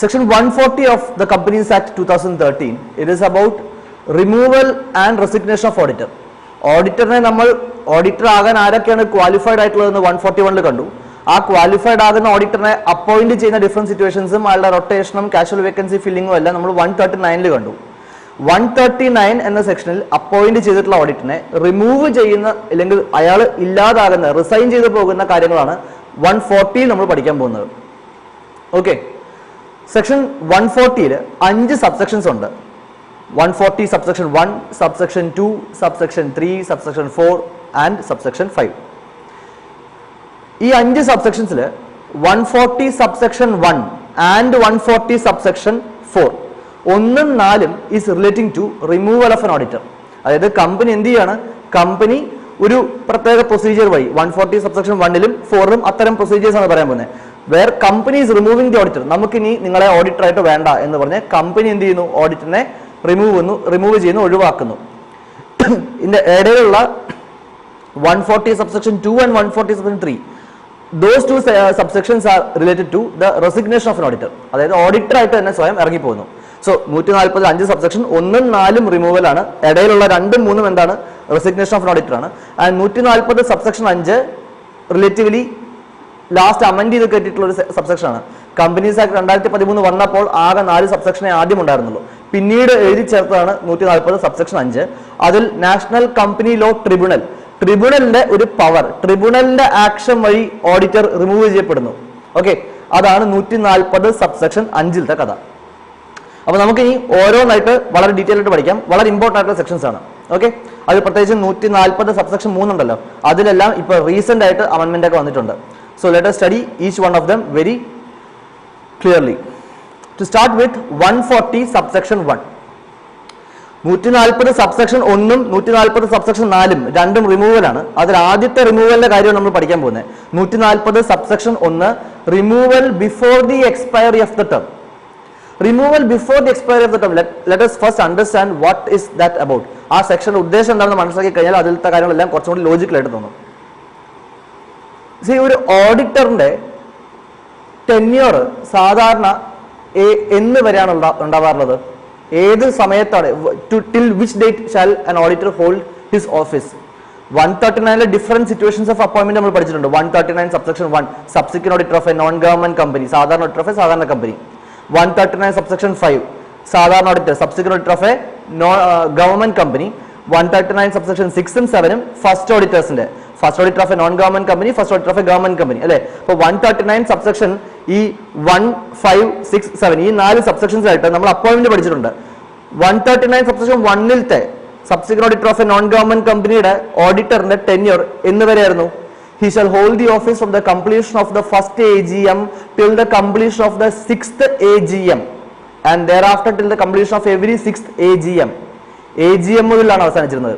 Section 140 of the Companies Act 2013, it is about removal and resignation of auditor. ഓഡിറ്ററിനെ നമ്മൾ auditor ആകാൻ ആരൊക്കെയാണ് qualified ആയിട്ടുള്ളതെന്ന് 141 കണ്ടു. ആ ക്വാളിഫൈഡ് ആകുന്ന ഓഡിറ്ററിനെ അപ്പോയിന്റ് ചെയ്യുന്ന ഡിഫറെന്റ് സിറ്റുവേഷൻസും അയാളുടെ റൊട്ടേഷനും കാഷ്വൽ വേക്കൻസി ഫില്ലിങ്ങും എല്ലാം നമ്മൾ 139 കണ്ടു. 139 എന്ന സെക്ഷനിൽ അപ്പോയിന്റ് ചെയ്തിട്ടുള്ള ഓഡിറ്ററിനെ റിമൂവ് ചെയ്യുന്ന അല്ലെങ്കിൽ അയാൾ ഇല്ലാതാകുന്ന റിസൈൻ ചെയ്ത് പോകുന്ന കാര്യങ്ങളാണ് 140 നമ്മൾ പഠിക്കാൻ പോകുന്നത്. ഓക്കെ, സെക്ഷൻ 140 5 സബ്സെക്ഷൻസ് ഉണ്ട്. 140 subsection 1, subsection 2, subsection 3, subsection 4 and subsection 5. ഈ 5 സബ്സെക്ഷൻസിൽ 140 subsection 1 and 140 subsection 4 1ഉം 4ഉം is relating to removal of an auditor. അതായത് കമ്പനി എന്ത് ചെയ്യാണ്, കമ്പനി ഒരു പ്രത്യേക പ്രൊസീജിയർ വഴി 140 subsection 1ലും 4ലും അത്തരം പ്രൊസീജിയേഴ്സ് ആണ് പറയാൻ പോകുന്നത്. Where company is removing the auditor, നമുക്കിനി നിങ്ങളെ ഓഡിറ്റർ ആയിട്ട് വേണ്ട എന്ന് പറഞ്ഞ് കമ്പനി എന്ത് ചെയ്യുന്നു, ഓഡിറ്ററിനെ റിമൂവ് ചെയ്യുന്നു, ഒഴിവാക്കുന്നു. ഇതിന്റെ ഇടയിലുള്ള 140 subsection 2 and 140 subsection 3, those two subsections are related to the resignation of an auditor. അതായത് ഓഡിറ്റർ ആയിട്ട് തന്നെ സ്വയം ഇറങ്ങിപ്പോകുന്നു. സോ 140 5 സബ്സെക്ഷൻ 1ഉം 4ഉം റിമൂവൽ ആണ്, ഇടയിലുള്ള 2ഉം 3ഉം എന്താണ്, റെസിഗ്നേഷൻ ഓഫ് an auditor ആണ്. And 140 subsection 5 relatively last amend ചെയ്ത് കെട്ടിയിട്ടുള്ള ഒരു സബ്സെക്ഷൻ ആണ്. കമ്പനീസ് ആക്ട് 2013 വന്നപ്പോൾ ആകെ 4 സബ്സെക്ഷനെ ആദ്യം ഉണ്ടായിരുന്നുള്ളൂ. പിന്നീട് എഴുതി ചേർത്തതാണ് 140 സബ്സെക്ഷൻ 5. അതിൽ നാഷണൽ കമ്പനി ലോ ട്രിബ്യൂണലിന്റെ ഒരു പവർ, ട്രിബ്യൂണലിന്റെ ആക്ഷൻ വഴി ഓഡിറ്റർ റിമൂവ് ചെയ്യപ്പെടുന്നു. ഓക്കെ, അതാണ് 140 സബ്സെക്ഷൻ 5ത്തെ കഥ. അപ്പൊ നമുക്ക് ഇനി ഓരോന്നായിട്ട് വളരെ ഡീറ്റെയിൽ ആയിട്ട് പഠിക്കാം. വളരെ ഇമ്പോർട്ടന്റ് ആയിട്ടുള്ള സെക്ഷൻസ് ആണ്. ഓക്കെ, അത് പ്രത്യേകിച്ച് 140 സബ്സെക്ഷൻ 3 ഉണ്ടല്ലോ, അതിലെല്ലാം ഇപ്പൊ റീസെന്റ് ആയിട്ട് അമെന്റ്മെന്റ് ഒക്കെ വന്നിട്ടുണ്ട്. So let us study each one of them very clearly. To start with 140 subsection 1. 140 subsection 1ഉം 140 subsection 4ഉം രണ്ടും റിമൂവൽ ആണ്. അതിൽ ആദ്യത്തെ റിമൂവലിന്റെ കാര്യമാണ് നമ്മൾ പഠിക്കാൻ പോകുന്നത്. 140 subsection 1, removal before the expiry of the term. Removal before the expiry of the term, let us first understand what is that about. ആ സെക്ഷന്റെ ഉദ്ദേശം എന്താണെന്ന് മനസ്സിലാക്കി കഴിഞ്ഞാൽ അതിലത്തെ കാര്യങ്ങളെല്ലാം കുറച്ചും കൂടി ലോജിക്കലായിട്ട് തോന്നും. ഒരു ഓഡിറ്ററിന്റെ ടെന്യൂർ സാധാരണ എന്ന് വരെയാണ് ഉണ്ടാവാറുള്ളത്, ഏത് സമയത്താണ്, till which date shall an auditor hold his office. 139 different situations of appointment നമ്മൾ പഠിച്ചിട്ടുണ്ട്. 139 subsection 1, subsequent auditor of a non government company, സാധാരണ ഓഡിറ്റർ ഓഫ് എ സാധാരണ കമ്പനി. 139 സബ്സെക്ഷൻ 5, സാധാരണ auditor, subsequent auditor of a government company. 139 subsection 6ഉം 7ഉം first ഓഡിറ്റേഴ്സിന്റെ, first auditor of a non government company, first auditor of a government company, അല്ലെ? അപ്പൊ 139 subsection ഈ 1, 5, 6, 7 ഈ 4 സബ്സെക്ഷൻസ് ആയിട്ട് നമ്മൾ അപ്പോയിന്റ്മെന്റ് പഠിച്ചിട്ടുണ്ട്. 139 സബ്സെക്ഷൻ 1ത്തെ subsequent auditor of a non government കമ്പനിയുടെ ഓഡിറ്ററിന്റെ ടെന്യൂർ എന്ന് വരെയായിരുന്നു. He shall hold the office from the completion of the first AGM till the completion of the 6th AGM and thereafter till the completion of every 6th AGM. AGM മുതലാണ് അവസാനിച്ചിരുന്നത്,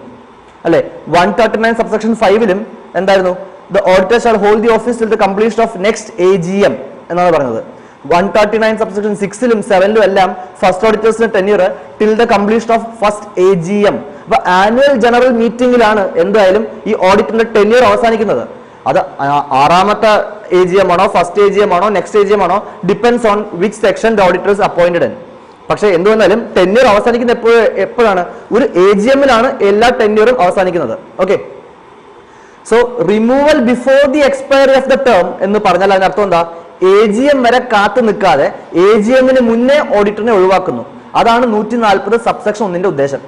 അല്ലെ? 139 subsection 5ലും എന്തായിരുന്നു, the auditor shall hold the office till the completion of next AGM എന്നാണ് പറഞ്ഞത്. 139 subsection 6ലും 7ലും എല്ലാം first ഓഡിറ്റേഴ്സിന്റെ tenure till the completion of first AGM. അപ്പൊ ആനുവൽ ജനറൽ മീറ്റിംഗിലാണ് എന്തായാലും ഈ ഓഡിറ്ററിന്റെ ടെന്യൂർ അവസാനിക്കുന്നത്. അത് 6ാമത്തെ AGM ആണോ, ഫസ്റ്റ് AGM ആണോ, നെക്സ്റ്റ് AGM ആണോ, depends on which section the auditors appointed in. പക്ഷെ എന്തുവന്നാലും ടെന്യൂർ അവസാനിക്കുന്ന എപ്പോഴാണ്, ഒരു AGMലാണ് എല്ലാ ടെന്യൂറും അവസാനിക്കുന്നത്. Okay, so removal before the expiry of the term എന്ന് പറഞ്ഞാൽ അതിനർത്ഥം എന്താ, AGM വരെ കാത്തു നിൽക്കാതെ AGMന് മുന്നേ ഓഡിറ്ററിനെ ഒഴിവാക്കുന്നു. അതാണ് 140 സബ്സെക്ഷൻ 1ന്റെ ഉദ്ദേശം,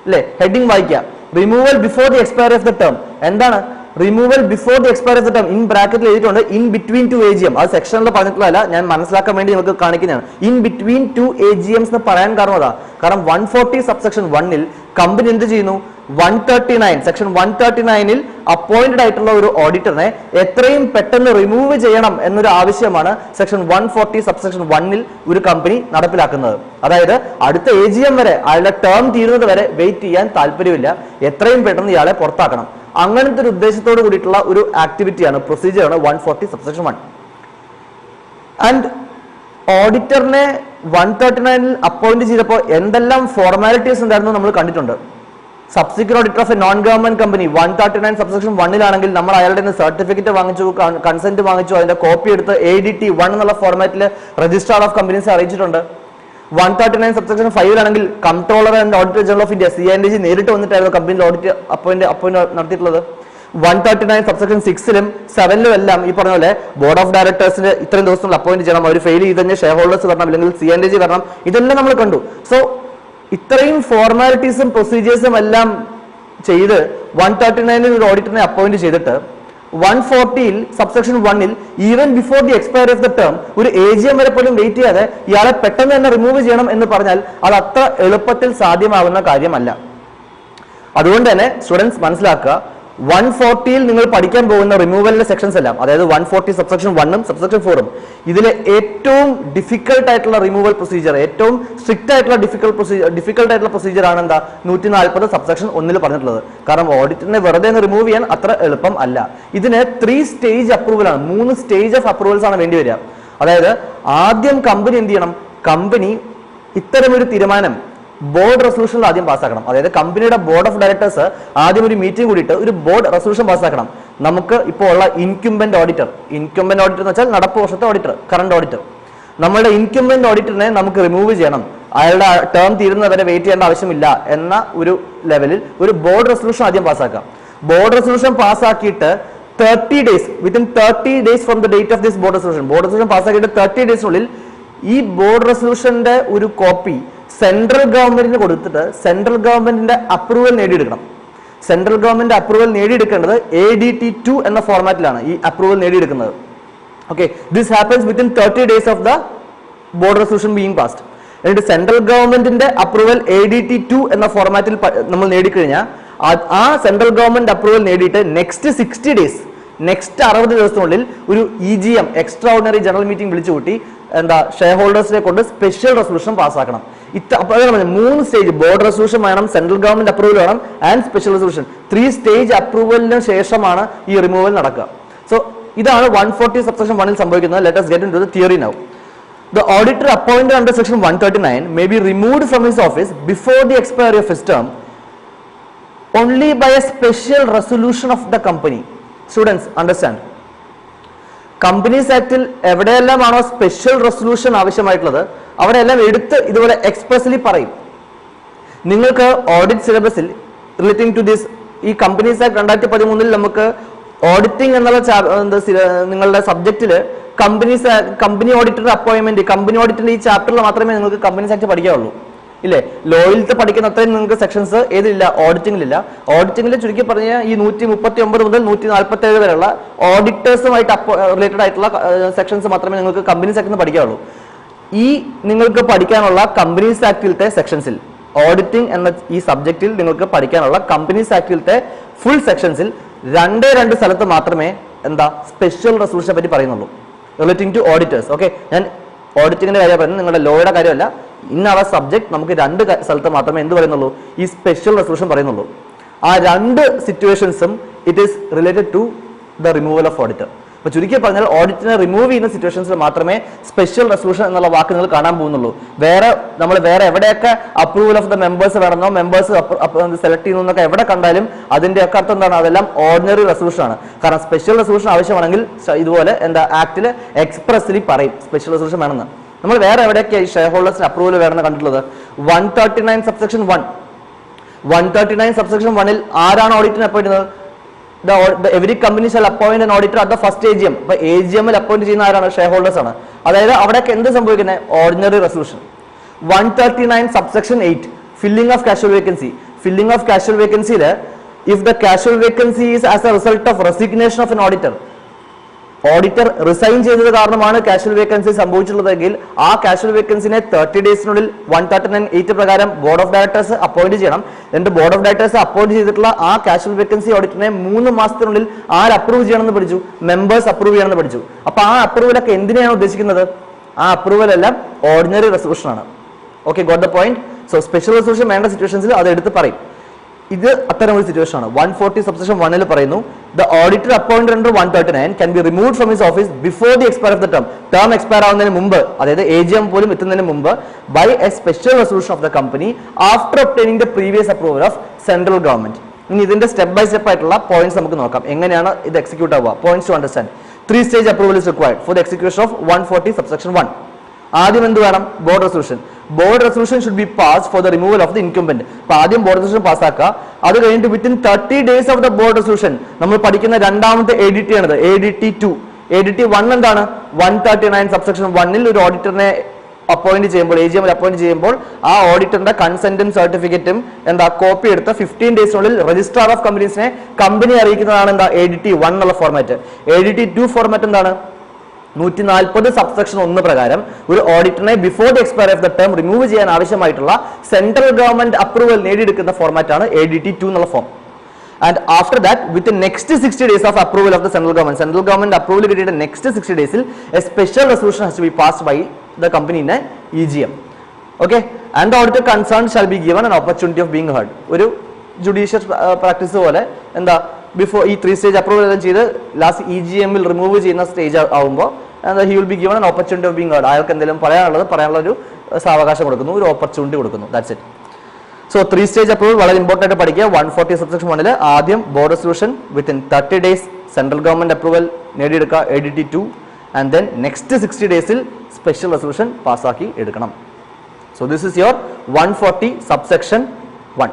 അല്ലെ? ഹെഡിങ് വായിക്കുക, removal before the expiry of the term. എന്താണ് removal before the expiry of the term? In ബ്രാക്കറ്റിൽ എഴുതിയിട്ടുണ്ട് ഇൻ ബിറ്റ്വീൻ 2 AGM. അത് സെക്ഷനിൽ പറഞ്ഞിട്ടുള്ളതല്ല, ഞാൻ മനസ്സിലാക്കാൻ വേണ്ടി നിങ്ങൾക്ക് കാണിക്കുന്നതാണ്. ഇൻ ബിറ്റ്വീൻ 2 AGMs എന്ന് പറയാൻ കാരണം അതാ, കാരണം 140 സബ്സെക്ഷൻ 1ൽ കമ്പനി എന്ത് ചെയ്യുന്നു, 139 സെക്ഷൻ 139ൽ അപ്പോയിന്റഡ് ആയിട്ടുള്ള ഒരു ഓഡിറ്ററിനെ എത്രയും പെട്ടെന്ന് റിമൂവ് ചെയ്യണം എന്നൊരു ആവശ്യമാണ് സെക്ഷൻ 140 സബ്സെക്ഷൻ 1ൽ ഒരു കമ്പനി നടപ്പിലാക്കുന്നത്. അതായത് അടുത്ത AGM വരെ, അയാളുടെ ടേം തീരുന്നത് വരെ വെയിറ്റ് ചെയ്യാൻ താല്പര്യമില്ല, എത്രയും പെട്ടെന്ന് ഇയാളെ പുറത്താക്കണം. അങ്ങനത്തെ ഒരു ഉദ്ദേശത്തോട് കൂടിയിട്ടുള്ള ഒരു ആക്ടിവിറ്റിയാണ്, പ്രൊസീജിയറാണ് 140 സബ്സെക്ഷൻ 1. ആൻഡ് ഓഡിറ്ററിനെ 139ൽ അപ്പോയിന്റ് ചെയ്തപ്പോൾ എന്തെല്ലാം ഫോർമാലിറ്റീസ് ഉണ്ടായിരുന്നു നമ്മൾ കണ്ടിട്ടുണ്ട്. Subsequent auditor of a non government company 139 subsection 1-ലാണെങ്കിൽ നമ്മൾ അയാളുടെ നിന്ന് സർട്ടിഫിക്കറ്റ് വാങ്ങിച്ചു, കൺസെന്റ് വാങ്ങിച്ചു, അതിന്റെ കോപ്പി എടുത്ത് ADT 1 എന്നുള്ള ഫോർമാറ്റിൽ രജിസ്ട്രാർ ഓഫ് കമ്പനീസ് അറിയിച്ചിട്ടുണ്ട്. 139 സബ്സെക്ഷൻ 5-ലാണെങ്കിൽ comptroller and auditor general of India CINDG നേരിട്ട് വന്നിട്ടായിരുന്നു കമ്പനിയിൽ ഓഡിറ്റ് അപ്പോയിന്റ് നടത്തിയിട്ടുള്ളത്. 139 സബ്സെക്ഷൻ 6-ലും 7-ലും എല്ലാം ഈ പറഞ്ഞ പോലെ ബോർഡ് ഓഫ് ഡയറക്ടേഴ്സിന് ഇത്രയും ദിവസങ്ങൾ അപ്പോയിന്റ് ചെയ്യണം, അവർ ഫെയിൽ ചെയ്ത് കഴിഞ്ഞാൽ ഷെയർ ഹോൾഡേഴ്സ് വരണം, അല്ലെങ്കിൽ CINDG വരണം, ഇതെല്ലാം നമ്മൾ കണ്ടു. സോ ഇത്രയും ഫോർമാലിറ്റീസും പ്രൊസീജിയേഴ്സും എല്ലാം ചെയ്ത് 139-ൽ ഒരു ഓഡിറ്ററിനെ അപ്പോയിന്റ് ചെയ്തിട്ട് 140-ൽ സബ്സെക്ഷൻ 1-ൽ even before the expiry of the term ഒരു AGM വരെ പോലും വെയിറ്റ് ചെയ്യാതെ ഇയാളെ പെട്ടെന്ന് തന്നെ റിമൂവ് ചെയ്യണം എന്ന് പറഞ്ഞാൽ അത് അത്ര എളുപ്പത്തിൽ സാധ്യമാകുന്ന കാര്യമല്ല. അതുകൊണ്ട് തന്നെ സ്റ്റുഡൻസ് മനസ്സിലാക്കുക, 140-ൽ നിങ്ങൾ പഠിക്കാൻ പോകുന്ന റിമൂവലിന്റെ സെക്ഷൻസ് എല്ലാം, അതായത് 140 സബ്സെക്ഷൻ 1-ഉം സബ്സെക്ഷൻ 4-ഉം ഇതിലെ ഏറ്റവും ഡിഫിക്കൽട്ട് ആയിട്ടുള്ള റിമൂവൽ പ്രൊസീജിയർ, ഏറ്റവും സ്ട്രിക്റ്റ് ആയിട്ടുള്ള ഡിഫിക്കൽട്ട് ആയിട്ടുള്ള പ്രൊസീജിയർ ആണ് എന്താ 140 സബ്സെക്ഷൻ 1-ൽ പറഞ്ഞിട്ടുള്ളത്. കാരണം ഓഡിറ്റിനെ വെറുതെ റിമൂവ് ചെയ്യാൻ അത്ര എളുപ്പം അല്ല. ഇതിന് 3 സ്റ്റേജ് അപ്രൂവൽ ആണ്, 3 സ്റ്റേജ് ഓഫ് അപ്രൂവൽസ് ആണ് വേണ്ടി വരിക. അതായത് ആദ്യം കമ്പനി എന്ത് ചെയ്യണം, കമ്പനി ഇത്തരമൊരു തീരുമാനം ബോർഡ് റെസൊല്യൂഷനിൽ ആദ്യം പാസ്സാക്കണം. അതായത് കമ്പനിയുടെ ബോർഡ് ഓഫ് ഡയറക്ടേഴ്സ് ആദ്യം ഒരു മീറ്റിംഗ് കൂടിയിട്ട് ഒരു ബോർഡ് റെസൊല്യൂഷൻ പാസ്സാക്കണം. നമുക്ക് ഇപ്പോൾ ഉള്ള ഇൻക്യുംബന്റ് ഓഡിറ്റർ എന്ന് വെച്ചാൽ നടപ്പ് വർഷത്തെ ഓഡിറ്റർ, കറണ്ട് ഓഡിറ്റർ, നമ്മളുടെ ഇൻക്യുംബന്റ് ഓഡിറ്ററിനെ നമുക്ക് റിമൂവ് ചെയ്യണം, അയാളുടെ ടേം തീരുന്നവരെ വെയിറ്റ് ചെയ്യേണ്ട ആവശ്യമില്ല എന്ന ഒരു ലെവലിൽ ഒരു ബോർഡ് റെസൊല്യൂഷൻ ആദ്യം പാസ്സാക്കാം. ബോർഡ് റെസൊല്യൂഷൻ പാസ്സാക്കിയിട്ട് 30 days, within 30 days from the date of this board resolution പാസ്സാക്കിയിട്ട് 30 days-നുള്ളിൽ ഈ ബോർഡ് റെസൊല്യൂഷന്റെ ഒരു കോപ്പി സെൻട്രൽ ഗവൺമെന്റിന് കൊടുത്തിട്ട് സെൻട്രൽ ഗവൺമെന്റിന്റെ അപ്രൂവൽ നേടിയെടുക്കണം. സെൻട്രൽ ഗവൺമെന്റ് അപ്രൂവൽ നേടിയെടുക്കേണ്ടത് ADT 2 എന്ന ഫോർമാറ്റിലാണ് ഈ അപ്രൂവൽ നേടിയെടുക്കുന്നത്. Okay, this happens within 30 days of the board resolution being passed. എന്നിട്ട് സെൻട്രൽ ഗവൺമെന്റിന്റെ അപ്രൂവൽ ADT 2 എന്ന ഫോർമാറ്റിൽ നമ്മൾ നേടിക്കഴിഞ്ഞാൽ ആ സെൻട്രൽ ഗവൺമെന്റ് അപ്രൂവൽ നേടിയിട്ട് നെക്സ്റ്റ് 60 days, നെക്സ്റ്റ് 60 ദിവസത്തിനുള്ളിൽ ഒരു EGM extra ordinary general meeting വിളിച്ചു കൂട്ടി ഷെയർ ഹോൾഡേഴ്സിനെ കൊണ്ട് സ്പെഷ്യൽ റെസൊല്യൂഷൻ പാസ്സാക്കണം. 3 സ്റ്റേജ്, ബോർഡ് റെസൊല്യൂഷൻ വേണം, സെൻട്രൽ ഗവൺമെന്റ് അപ്രൂവൽ വേണം ആൻഡ് സ്പെഷ്യൽ റെസൊല്യൂഷൻ. 3 സ്റ്റേജ് അപ്രൂവലിന് ശേഷമാണ് ഈ റിമൂവൽ നടക്കുക. സോ ഇതാണ് 140 സബ്സെക്ഷൻ 1-ൽ സംഭവിക്കുന്നത്. Let us get into the theory now. The auditor appointed under section 139 may be removed from his office before the expiry of his term only by a special resolution of the company. Students, understand. Companies ആക്ടിൽ എവിടെയെല്ലാമാണോ special resolution ആവശ്യമായിട്ടുള്ളത് അവിടെയെല്ലാം എടുത്ത് ഇതുപോലെ expressly പറയും. നിങ്ങൾക്ക് audit സിലബസിൽ relating to this ഈ കമ്പനീസ് ആക്ട് 2013-ൽ നമുക്ക് ഓഡിറ്റിംഗ് എന്നുള്ള നിങ്ങളുടെ സബ്ജക്റ്റില് കമ്പനി ഓഡിറ്റർ അപ്പോയിന്റ്മെന്റ്, കമ്പനി ഓഡിറ്റിന്റെ ഈ ചാപ്റ്ററിൽ മാത്രമേ നിങ്ങൾക്ക് കമ്പനീസ് ആക്ട് പഠിക്കാവുള്ളൂ. ഇല്ലേ, ലോയിലത്തെ പഠിക്കുന്ന അത്രയും നിങ്ങൾക്ക് സെക്ഷൻസ് ഏതില്ല, ഓഡിറ്റിംഗിലില്ല. ഓഡിറ്റിംഗിൽ ചുരുക്കി പറഞ്ഞാൽ ഈ 139 മുതൽ 147 വരെയുള്ള ഓഡിറ്റേഴ്സുമായിട്ട് റിലേറ്റഡ് ആയിട്ടുള്ള സെക്ഷൻസ് മാത്രമേ നിങ്ങൾക്ക് കമ്പനീസ് ആക്ടിൽ നിന്ന് പഠിക്കാവുള്ളൂ. ഈ നിങ്ങൾക്ക് പഠിക്കാനുള്ള കമ്പനീസ് ആക്ടിലത്തെ സെക്ഷൻസിൽ, ഓഡിറ്റിംഗ് എന്ന ഈ സബ്ജക്റ്റിൽ നിങ്ങൾക്ക് പഠിക്കാനുള്ള കമ്പനീസ് ആക്ടിലത്തെ ഫുൾ സെക്ഷൻസിൽ 2 സ്ഥലത്ത് മാത്രമേ സ്പെഷ്യൽ റെസൊല്യൂഷനെ പറ്റി പറയുന്നുള്ളൂ റിലേറ്റിംഗ് ടു ഓഡിറ്റേഴ്സ്. ഓക്കെ, ഞാൻ ഓഡിറ്റിംഗിന്റെ കാര്യം പറയുന്നത്, നിങ്ങളുടെ ലോയുടെ കാര്യമല്ല. ഇൻ അവർ സബ്ജക്ട് നമുക്ക് 2 സ്ഥലത്ത് മാത്രമേ എന്ത് പറയുന്നുള്ളൂ, ഈ സ്പെഷ്യൽ റെസൊല്യൂഷൻ പറയുന്നുള്ളൂ. ആ 2 സിറ്റുവേഷൻസും it is related to the removal of auditor. അപ്പൊ ചുരുക്കി പറഞ്ഞാൽ ഓഡിറ്റിനെ റിമൂവ് ചെയ്യുന്ന സിറ്റുവേഷൻസിൽ മാത്രമേ സ്പെഷ്യൽ റെസൊല്യൂഷൻ എന്നുള്ള വാക്ക് നിങ്ങൾ കാണാൻ പോകുന്നുള്ളൂ. നമ്മൾ വേറെ എവിടെയൊക്കെ അപ്രൂവൽ ഓഫ് ദ മെമ്പേഴ്സ് വേണമെന്നോ മെമ്പേഴ്സ് സെലക്ട് ചെയ്യുന്നൊക്കെ എവിടെ കണ്ടാലും അതിന്റെ ഒക്കെ അർത്ഥം എന്താണ്, അതെല്ലാം ഓർഡിനറി റെസൊല്യൂഷൻ ആണ്. കാരണം സ്പെഷ്യൽ റെസൊല്യൂഷൻ ആവശ്യമാണെങ്കിൽ ഇതുപോലെ എക്ടിൽ എക്സ്പ്രസ്ലി പറയും സ്പെഷ്യൽ റെസൊല്യൂഷൻ വേണമെന്ന്. നമ്മൾ വേറെ എവിടെയൊക്കെയാണ് ഷെയർ ഹോൾഡേഴ്സിന് അപ്രൂവൽ വേണമെന്ന് കണ്ടിട്ടുള്ളത്? 139 സബ്സെക്ഷൻ 1. 139 സബ്സെക്ഷൻ 1-ൽ ആരാണ് ഓഡിറ്റിനെ അപ്പോയിന്റ് ചെയ്യുന്നത്? Every company shall appoint an auditor at the first AGM. അപ്പൊ AGM-ൽ അപ്പോയിന്റ് ചെയ്യുന്ന ആരാണ്? ഷെയർ ഹോൾഡേഴ്സ് ആണ്. അതായത് അവിടെയൊക്കെ എന്ത് സംഭവിക്കുന്നത്? Ordinary resolution. 139 subsection 8 filling of casual vacancy. Filling of casual വേക്കൻസിയിൽ if the casual vacancy is as a result of resignation of an auditor, auditor resign ചെയ്തത് കാരണമാണ് കാഷ്വൽ വേക്കൻസി സംഭവിച്ചിട്ടുള്ളതെങ്കിൽ ആ കാഷ്വൽ വേക്കൻസിനെ 30 ഡേയ്സിനുള്ളിൽ 139(8) പ്രകാരം ബോർഡ് ഓഫ് ഡയറക്ടേഴ്സ് അപ്പോയിന്റ് ചെയ്യണം. എന്നിട്ട് board of directors appoint ചെയ്തിട്ടുള്ള ആ casual vacancy ഓഡിറ്റിനെ 3 മാസത്തിനുള്ളിൽ ആര് അപ്രൂവ് ചെയ്യണമെന്ന് പഠിച്ചു? മെമ്പേഴ്സ് അപ്രൂവ് ചെയ്യണമെന്ന് പഠിച്ചു. അപ്പൊ ആ അപ്രൂവലൊക്കെ എന്തിനാണ് ഉദ്ദേശിക്കുന്നത്? ആ അപ്രൂവൽ എല്ലാം ഓർഡിനറി റെസൊല്യൂഷൻ ആണ്. Okay, got the point. So special resolution വേണ്ട സിറ്റുവേഷൻസിൽ അത് എടുത്ത് പറയും. ഇത് അത്തരം ഒരു സിറ്റുവേഷൻ ആണ്. 140 സബ്സെക്ഷൻ 1 പറയുന്നു the auditor appointed under 139 can be removed from his office before the expire of the term. Term expire ആവുന്നതിന് മുമ്പ്, അതായത് AGM പോലും എത്തുന്നതിന് മുമ്പ്, by a special resolution of the company after obtaining the previous approval of central government. ഇനി ഇതിന്റെ step by step ആയിട്ടുള്ള points നമുക്ക് നോക്കാം. എങ്ങനെയാണ് ഇത് എക്സിക്യൂട്ട് ആവുക? Points to understand. 3 stage approval is required for the execution of 140 subsection 1. ആദ്യം എന്ത് വേണം? Board resolution. Board resolution should be pass for the removal of the incumbent. അപ്പൊ ആദ്യം ബോർഡ് റെസൊല്യൂഷൻ പാസ്സാക്കുക. അത് കഴിഞ്ഞിട്ട് within 30 days of the board resolution നമ്മൾ പഠിക്കുന്ന രണ്ടാമത്തെ ADT ആണിത്, ADT 2. ADT 1 എന്താണ്? 139 സബ്സെക്ഷൻ 1 ഒരു ഓഡിറ്ററിനെ അപ്പോയിന്റ് ചെയ്യുമ്പോൾ, AGM അപ്പോയിന്റ് ചെയ്യുമ്പോൾ ആ ഓഡിറ്ററിന്റെ കൺസെന്റും സർട്ടിഫിക്കറ്റും എന്താ കോപ്പി എടുത്ത് 15 ഡേയ്സിനുള്ളിൽ രജിസ്ട്രാർ ഓഫ് കമ്പനീസിനെ കമ്പനി അറിയിക്കുന്നതാണ് എന്താ ADT 1 എന്നുള്ള ഫോർമാറ്റ്. ADT 2 ഫോർമാറ്റ് എന്താണ്? 140 സബ്സെക്ഷൻ 1 പ്രകാരം ഒരു ഓഡിറ്ററിനെ before the expiry of the term remove ചെയ്യാൻ ആവശ്യമായിട്ടുള്ള സെൻട്രൽ ഗവൺമെന്റ് അപ്രൂവൽ നേടിയെടുക്കുന്ന ഫോർമാറ്റ് ആണ് ADT 2 എന്നുള്ള form. And after that, within next 60 days of approval of the central government approval കിട്ടിയിട്ട് next 60 days a special resolution has to be passed by the company in a EGM. Okay, and the auditor concerned shall be given an opportunity of being heard. ഒരു judicial practice പോലെ എന്താ before ഈ 3 stage approval എല്ലാം ചെയ്ത് last EGM remove ചെയ്യുന്ന stage ആവുമ്പോൾ he will be given an opportunity of being heard. അയാൾക്ക് എന്തെങ്കിലും പറയാനുള്ള ഒരു സാവകാശം കൊടുക്കുന്നു, ഒരു ഓപ്പർച്യൂണിറ്റി കൊടുക്കുന്നു. That's it. So 3 stage approval വളരെ ഇമ്പോർട്ടൻ്റ് ആയിട്ട് പഠിക്കുക. 140 സബ്സെക്ഷൻ 1 ആദ്യം board resolution, within 30 days central government approval നേടിയെടുക്കുക ADT 2, ആൻഡ് ദെൻ നെക്സ്റ്റ് 60 ഡേയ്സിൽ സ്പെഷ്യൽ റെസൊല്യൂഷൻ പാസ്സാക്കി എടുക്കണം. So this is your 140 subsection 1.